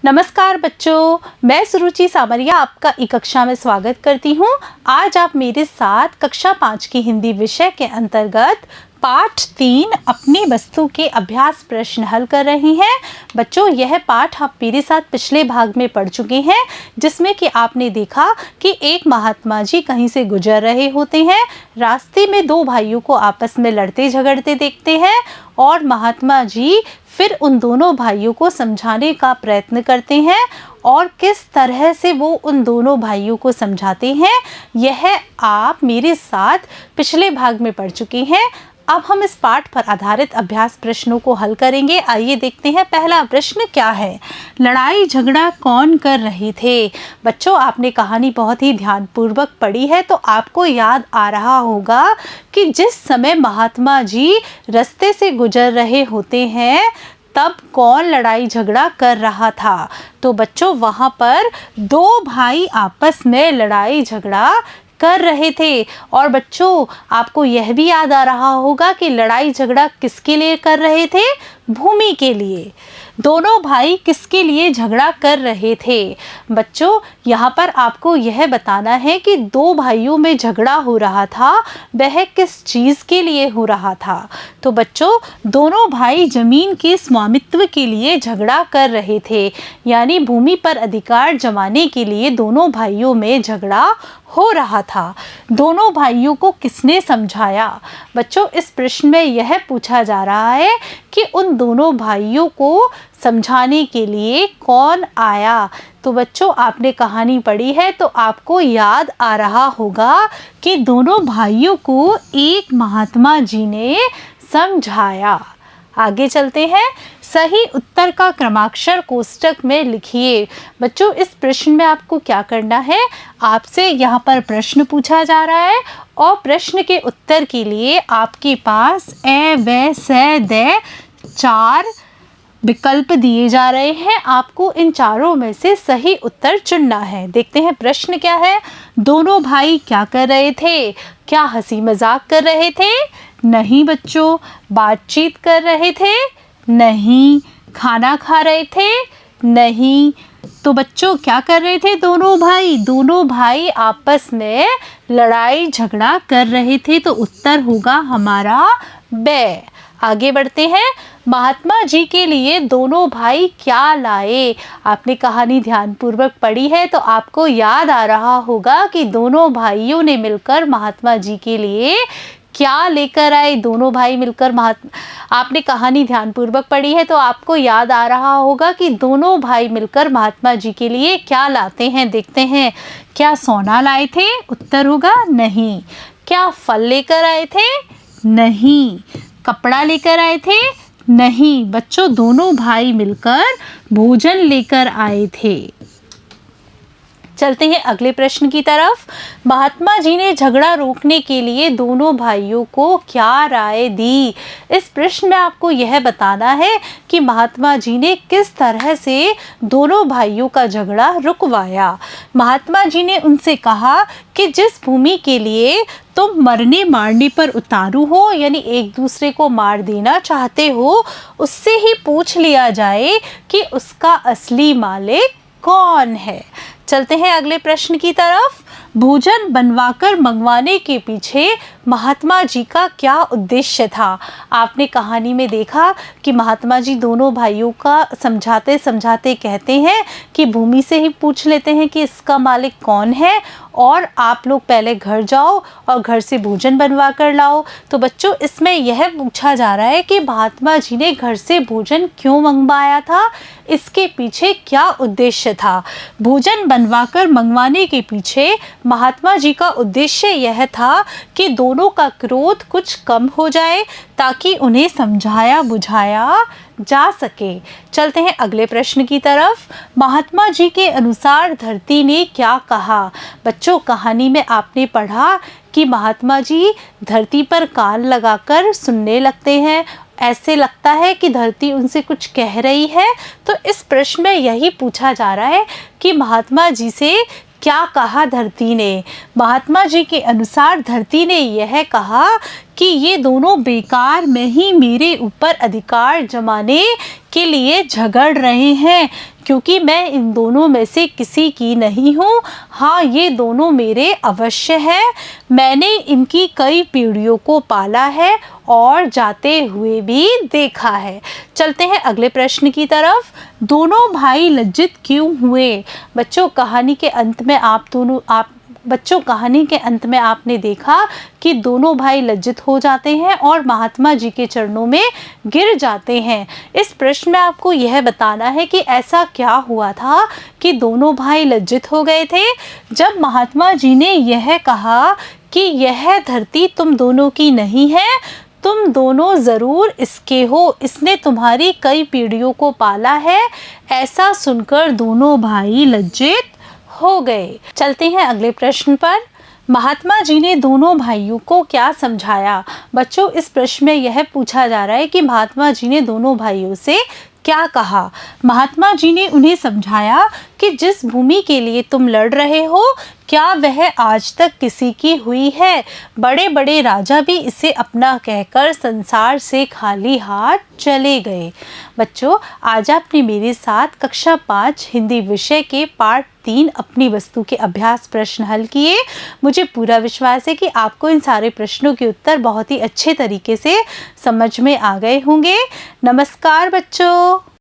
नमस्कार बच्चों, मैं सुरुचि सामरिया आपका ई कक्षा में स्वागत करती हूँ। आज आप मेरे साथ कक्षा 5 की हिंदी विषय के अंतर्गत पाठ 3 अपनी वस्तु के अभ्यास प्रश्न हल कर रही हैं। बच्चों, यह पाठ आप मेरे साथ पिछले भाग में पढ़ चुके हैं, जिसमें कि आपने देखा कि एक महात्मा जी कहीं से गुजर रहे होते हैं। रास्ते में दो भाइयों को आपस में लड़ते झगड़ते देखते हैं और महात्मा जी फिर उन दोनों भाइयों को समझाने का प्रयत्न करते हैं और किस तरह से वो उन दोनों भाइयों को समझाते हैं, यह आप मेरे साथ पिछले भाग में पढ़ चुके हैं। अब हम इस पाठ पर आधारित अभ्यास प्रश्नों को हल करेंगे। आइए देखते हैं पहला प्रश्न क्या है। लड़ाई झगड़ा कौन कर रहे थे? बच्चों, आपने कहानी बहुत ही ध्यानपूर्वक पढ़ी है तो आपको याद आ रहा होगा कि जिस समय महात्मा जी रास्ते से गुजर रहे होते हैं तब कौन लड़ाई झगड़ा कर रहा था। तो बच्चों, वहाँ पर दो भाई आपस में लड़ाई झगड़ा कर रहे थे। और बच्चों, आपको यह भी याद आ रहा होगा कि लड़ाई झगड़ा किसके लिए कर रहे थे? भूमि के लिए। दोनों भाई किसके लिए झगड़ा कर रहे थे? बच्चों, यहाँ पर आपको यह बताना है कि दो भाइयों में झगड़ा हो रहा था, वह किस चीज़ के लिए हो रहा था। तो बच्चों, दोनों भाई जमीन के स्वामित्व के लिए झगड़ा कर रहे थे, यानी भूमि पर अधिकार जमाने के लिए दोनों भाइयों में झगड़ा हो रहा था। दोनों भाइयों को किसने समझाया? बच्चों, इस प्रश्न में यह पूछा जा रहा है कि उन दोनों भाइयों को समझाने के लिए कौन आया। तो बच्चों, आपने कहानी पढ़ी है तो आपको याद आ रहा होगा कि दोनों भाइयों को एक महात्मा जी ने समझाया। आगे चलते हैं। सही उत्तर का क्रमाक्षर कोष्टक में लिखिए। बच्चों, इस प्रश्न में आपको क्या करना है, आपसे यहाँ पर प्रश्न पूछा जा रहा है और प्रश्न के उत्तर के लिए आपके पास ए व स द 4 विकल्प दिए जा रहे हैं। आपको इन चारों में से सही उत्तर चुनना है। देखते हैं प्रश्न क्या है। दोनों भाई क्या कर रहे थे? क्या हंसी मजाक कर रहे थे? नहीं बच्चों। बातचीत कर रहे थे? नहीं। खाना खा रहे थे? नहीं। तो बच्चों, क्या कर रहे थे दोनों भाई? दोनों भाई आपस में लड़ाई झगड़ा कर रहे थे। तो उत्तर होगा हमारा ब। आगे बढ़ते हैं। महात्मा जी के लिए दोनों भाई क्या लाए? आपने कहानी ध्यानपूर्वक पढ़ी है तो आपको याद आ रहा होगा कि दोनों भाइयों ने मिलकर महात्मा जी के लिए क्या लेकर आए। दोनों भाई मिलकर आपने कहानी ध्यानपूर्वक पढ़ी है तो आपको याद आ रहा होगा कि दोनों भाई मिलकर महात्मा जी के लिए क्या लाते हैं। देखते हैं। क्या सोना लाए थे? उत्तर होगा नहीं। क्या फल लेकर आए थे? नहीं। कपड़ा लेकर आए थे? नहीं। बच्चों, दोनों भाई मिलकर भोजन लेकर आए थे। चलते हैं अगले प्रश्न की तरफ। महात्मा जी ने झगड़ा रोकने के लिए दोनों भाइयों को क्या राय दी? इस प्रश्न में आपको यह बताना है कि महात्मा जी ने किस तरह से दोनों भाइयों का झगड़ा रुकवाया। महात्मा जी ने उनसे कहा कि जिस भूमि के लिए तुम मरने मारने पर उतारू हो, यानी एक दूसरे को मार देना चाहते हो, उससे ही पूछ लिया जाए कि उसका असली मालिक कौन है। चलते हैं अगले प्रश्न की तरफ। भोजन बनवाकर मंगवाने के पीछे महात्मा जी का क्या उद्देश्य था? आपने कहानी में देखा कि महात्मा जी दोनों भाइयों का समझाते समझाते कहते हैं कि भूमि से ही पूछ लेते हैं कि इसका मालिक कौन है और आप लोग पहले घर जाओ और घर से भोजन बनवा कर लाओ। तो बच्चों, इसमें यह पूछा जा रहा है कि महात्मा जी ने घर से भोजन क्यों मंगवाया था, इसके पीछे क्या उद्देश्य था। भोजन बनवाकर मंगवाने के पीछे महात्मा जी का उद्देश्य यह था कि दोनों का क्रोध कुछ कम हो जाए ताकि उन्हें समझाया बुझाया जा सके। चलते हैं अगले प्रश्न की तरफ। महात्मा जी के अनुसार धरती ने क्या कहा? बच्चों, कहानी में आपने पढ़ा कि महात्मा जी धरती पर कान लगाकर सुनने लगते हैं। ऐसे लगता है कि धरती उनसे कुछ कह रही है। तो इस प्रश्न में यही पूछा जा रहा है कि महात्मा जी से क्या कहा धरती ने। महात्मा जी के अनुसार धरती ने यह कहा कि ये दोनों बेकार में ही मेरे ऊपर अधिकार जमाने के लिए झगड़ रहे हैं, क्योंकि मैं इन दोनों में से किसी की नहीं हूँ। हाँ, ये दोनों मेरे अवश्य हैं। मैंने इनकी कई पीढ़ियों को पाला है और जाते हुए भी देखा है। चलते हैं अगले प्रश्न की तरफ। दोनों भाई लज्जित क्यों हुए? बच्चों, कहानी के अंत में आपने देखा कि दोनों भाई लज्जित हो जाते हैं और महात्मा जी के चरणों में गिर जाते हैं। इस प्रश्न में आपको यह बताना है कि ऐसा क्या हुआ था कि दोनों भाई लज्जित हो गए थे। जब महात्मा जी ने यह कहा कि यह धरती तुम दोनों की नहीं है, तुम दोनों ज़रूर इसके हो, इसने तुम्हारी कई पीढ़ियों को पाला है, ऐसा सुनकर दोनों भाई लज्जित हो गए। चलते हैं अगले प्रश्न पर। महात्मा जी ने दोनों भाइयों को क्या समझाया? बच्चों, इस प्रश्न में यह पूछा जा रहा है कि महात्मा जी ने दोनों भाइयों से क्या कहा। महात्मा जी ने उन्हें समझाया कि जिस भूमि के लिए तुम लड़ रहे हो, क्या वह आज तक किसी की हुई है? बड़े बड़े राजा भी इसे अपना कहकर संसार से खाली हाथ चले गए। बच्चों, आज आपने मेरे साथ कक्षा 5 हिंदी विषय के पाठ 3 अपनी वस्तु के अभ्यास प्रश्न हल किए। मुझे पूरा विश्वास है कि आपको इन सारे प्रश्नों के उत्तर बहुत ही अच्छे तरीके से समझ में आ गए होंगे। नमस्कार बच्चों।